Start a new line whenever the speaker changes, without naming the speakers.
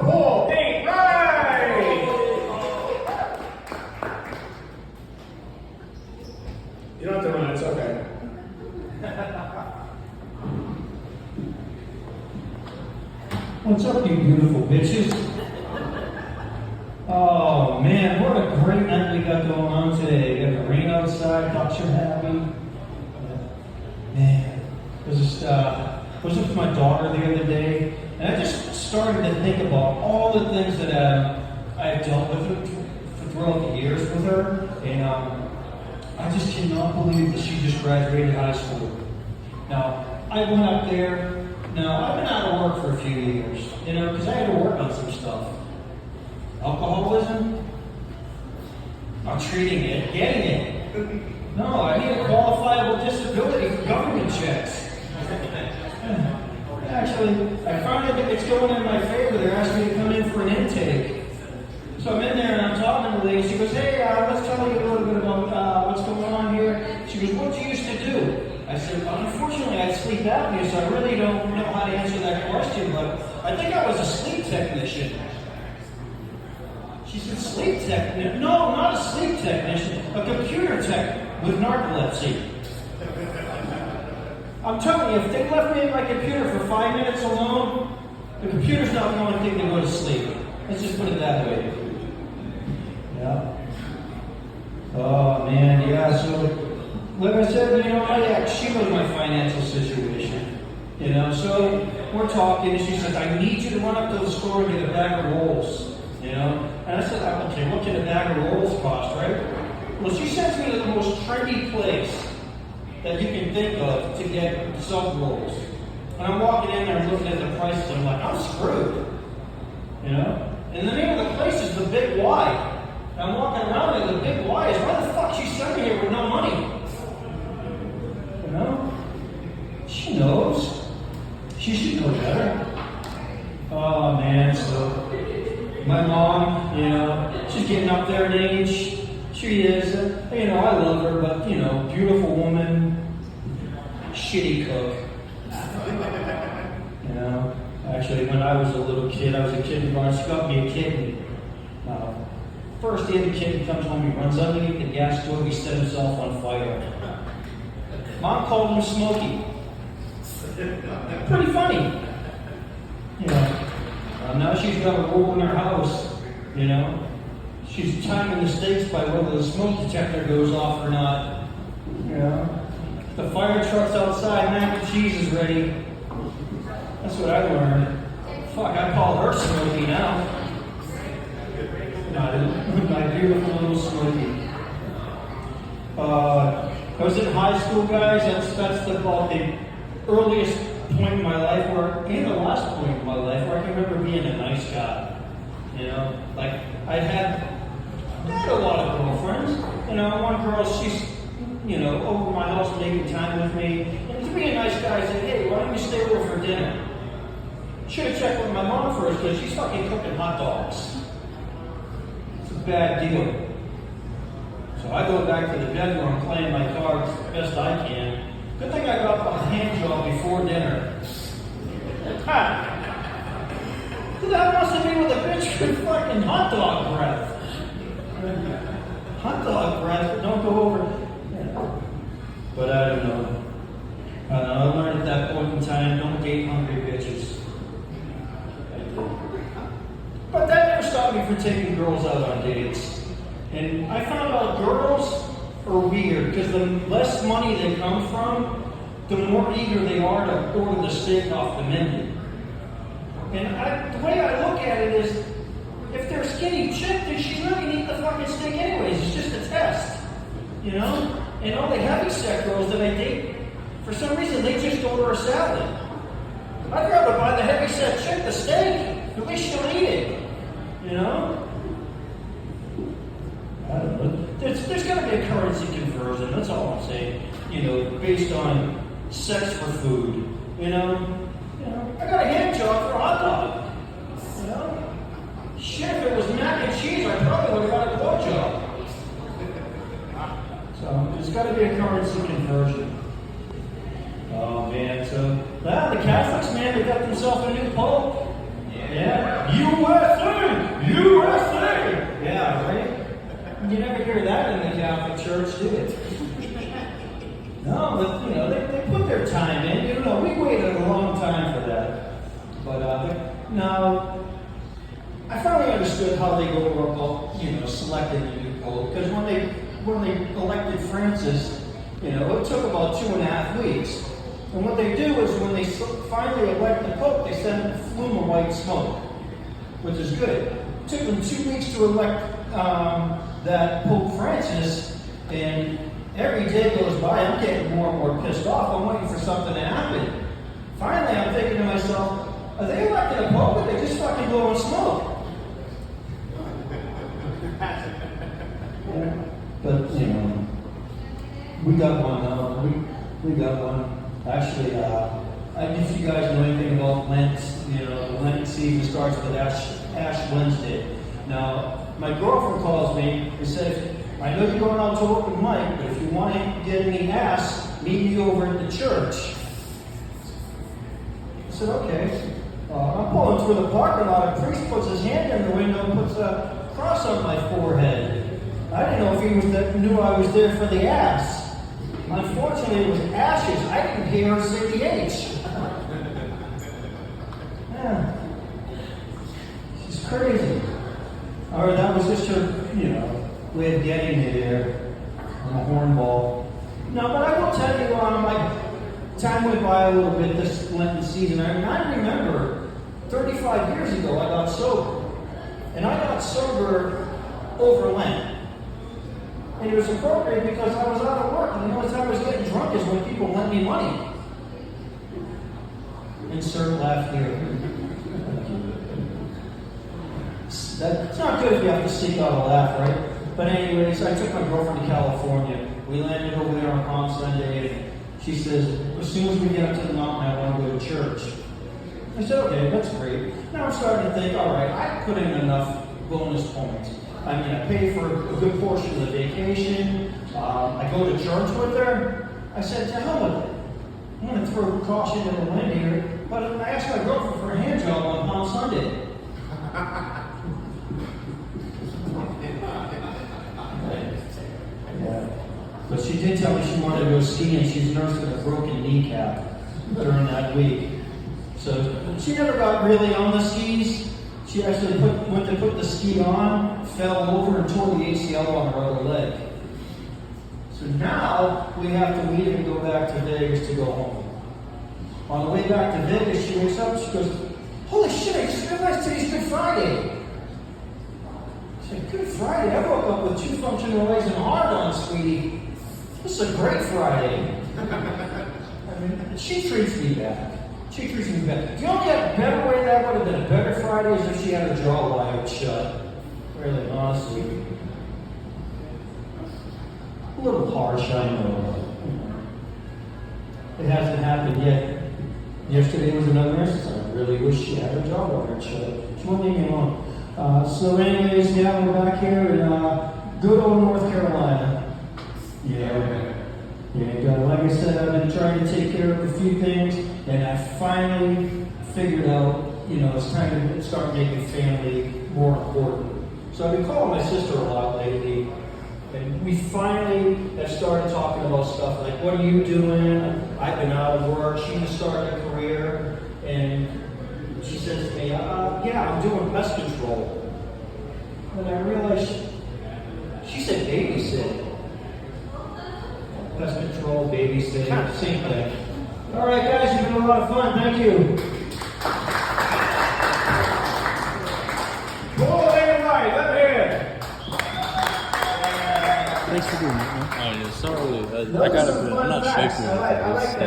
4, 8, right! You don't have to run, it's okay.
What's up, you beautiful bitches? Oh man, what a great night we got going on today. We got the rain outside, ducks are happy. Man, I was with my daughter the other day, and I just started to think about all the things that I've dealt with throughout the years with her, and I just cannot believe that she just graduated high school. Now, I went up there. Now, I've been out of work for a few years, because I had to work on some stuff. Alcoholism? I'm treating it, getting it. No, I need a qualifiable disability for government checks. Actually, I found out it's going in my favor. They're asking me to come in for an intake. So I'm in there and I'm talking to the lady. She goes, hey, let's tell you a little bit about what's going on here. She goes, what do you used to do? I said, unfortunately, I had sleep apnea, so I really don't know how to answer that question, but I think I was a sleep technician. She said, sleep technician? No, not a sleep technician, a computer tech with narcolepsy. I'm telling you, if they left me in my computer for 5 minutes alone, the computer's not the only thing to go to sleep. Let's just put it that way. Yeah. Oh, man, yeah, so... Like I said, she knows my financial situation, so we're talking, and she says, I need you to run up to the store and get a bag of rolls, and I said, okay, what can a bag of rolls cost, right? Well, she sends me to the most trendy place that you can think of to get sub rolls. And I'm walking in there and looking at the prices, I'm like, I'm screwed, And the name of the place is the Big Y. And I'm walking around and the Big Y is, why the fuck she sent me here with no money? She knows. She should know better. Oh man, so my mom, she's getting up there in age. She is, I love her, but beautiful woman, shitty cook. Actually, when I was a little kid, I was a kindergarten. She got me a kitten. First day the kitten comes home, he runs underneath the gas stove, he set himself on fire. Mom called him Smokey. Pretty funny. Now she's got a rule in her house, She's timing the stakes by whether the smoke detector goes off or not. The fire truck's outside, mac and cheese is ready. That's what I learned. Fuck, I call her Smokey now. My beautiful little Smokey. I was in high school, guys. That's about the earliest point in my life, and the last point in my life, where I can remember being a nice guy. I had a lot of girlfriends. One girl, she's, over my house making time with me. And to be a nice guy, I said, hey, why don't you stay over for dinner? Should have checked with my mom first, because she's fucking cooking hot dogs. It's a bad deal. So I go back to the bedroom playing my cards the best I can. Good thing I got a hand job before dinner. Who the hell wants to be with a bitch with fucking hot dog breath? Hot dog breath, don't go over. But I don't know. I learned at that point in time, don't date hungry bitches. I did. But that never stopped me from taking girls out on dates. And I found out girls are weird, because the less money they come from, the more eager they are to order the steak off the menu. And the way I look at it is, if they're a skinny chick, then she really need the fucking steak anyways. It's just a test, And all the heavy-set girls that I date, for some reason, they just order a salad. I'd rather buy the heavy-set chick the steak. At least she'll eat it, I don't know. There's got to be a currency conversion. That's all I'm saying. Based on sex for food. I got a hand job for a hot dog. Shit, if it was mac and cheese, I probably would have got a blowjob. So there's got to be a currency conversion. Oh man, so the Catholics, man, they got themselves a new pope. Yeah, USA! USA! Yeah, right? You never hear that in the Catholic Church, do you? No, but they put their time in. We waited a long time for that. But now, I finally understood how they go about, selecting the new pope. Because when they elected Francis, it took about 2.5 weeks. And what they do is when they finally elect the pope, they send a flume of white smoke, which is good. It took them 2 weeks to elect that Pope Francis, and every day goes by, I'm getting more and more pissed off. I'm waiting for something to happen. Finally, I'm thinking to myself, are they electing a pope, or they just fucking blowing smoke? But, we got one now. We got one. Actually, if you guys know anything about Lent, the Lent season starts with Ash Wednesday. Now, my girlfriend calls me and says, I know you're going out to open mic, but if you want to get any ass, meet me over at the church. I said, okay. I'm pulling through the parking lot. A priest puts his hand in the window and puts a cross on my forehead. I didn't know if he knew I was there for the ass. Unfortunately, it was ashes. I didn't hear her say the H. Yeah. She's crazy. Or that was just her, way of getting me there on a hornball. No, but I will tell you, my time went by a little bit this Lenten season. I remember 35 years ago I got sober. And I got sober over Lent. And it was appropriate because I was out of work, and the only time I was getting drunk is when people lent me money. Insert laugh here. It's not good if you have to seek out a laugh, right? But anyways, I took my girlfriend to California. We landed over there on Palm Sunday, and she says, as soon as we get up to the mountain, I want to go to church. I said, okay, that's great. Now I'm starting to think, all right, I put in enough bonus points. I pay for a good portion of the vacation. I go to church with her. I said, to hell with it. I'm going to throw caution to the wind here. But I asked my girlfriend for a hand job on Palm Sunday. Yeah. But she did tell me she wanted to go skiing. She's nursing a broken kneecap during that week. So she never got really on the skis. She actually went to put the ski on, fell over, and tore the ACL on her other leg. So now we have to leave and go back to Vegas to go home. On the way back to Vegas, she wakes up, she goes, holy shit, I just realized today's Good Friday. I said, Good Friday? I woke up with 2 functional legs and a hard on, sweetie. This is a great Friday. She treats me back. She treats me better. The only better way that would have been a better Friday is if she had her jaw wired shut. Really, honestly. A little harsh, I know. It hasn't happened yet. Yesterday was another instance. I really wish she had her jaw wired shut. She won't leave me alone. So anyways, yeah, we're back here in good old North Carolina. Yeah. And like I said, I've been trying to take care of a few things, and I finally figured out, it's time to start making family more important. So I've been calling my sister a lot lately, and we finally have started talking about stuff like, what are you doing? I've been out of work. She just started a career, and she says to me, yeah, I'm doing pest control. And I realized she said babysit. Pest control, babysitting, same thing. All right, guys, you've been a lot of fun. Thank you.
Pull it right, let me hear.
Thanks for doing that, man. Oh, yeah, sorry. I got a bit. I'm not shaking.
I like that.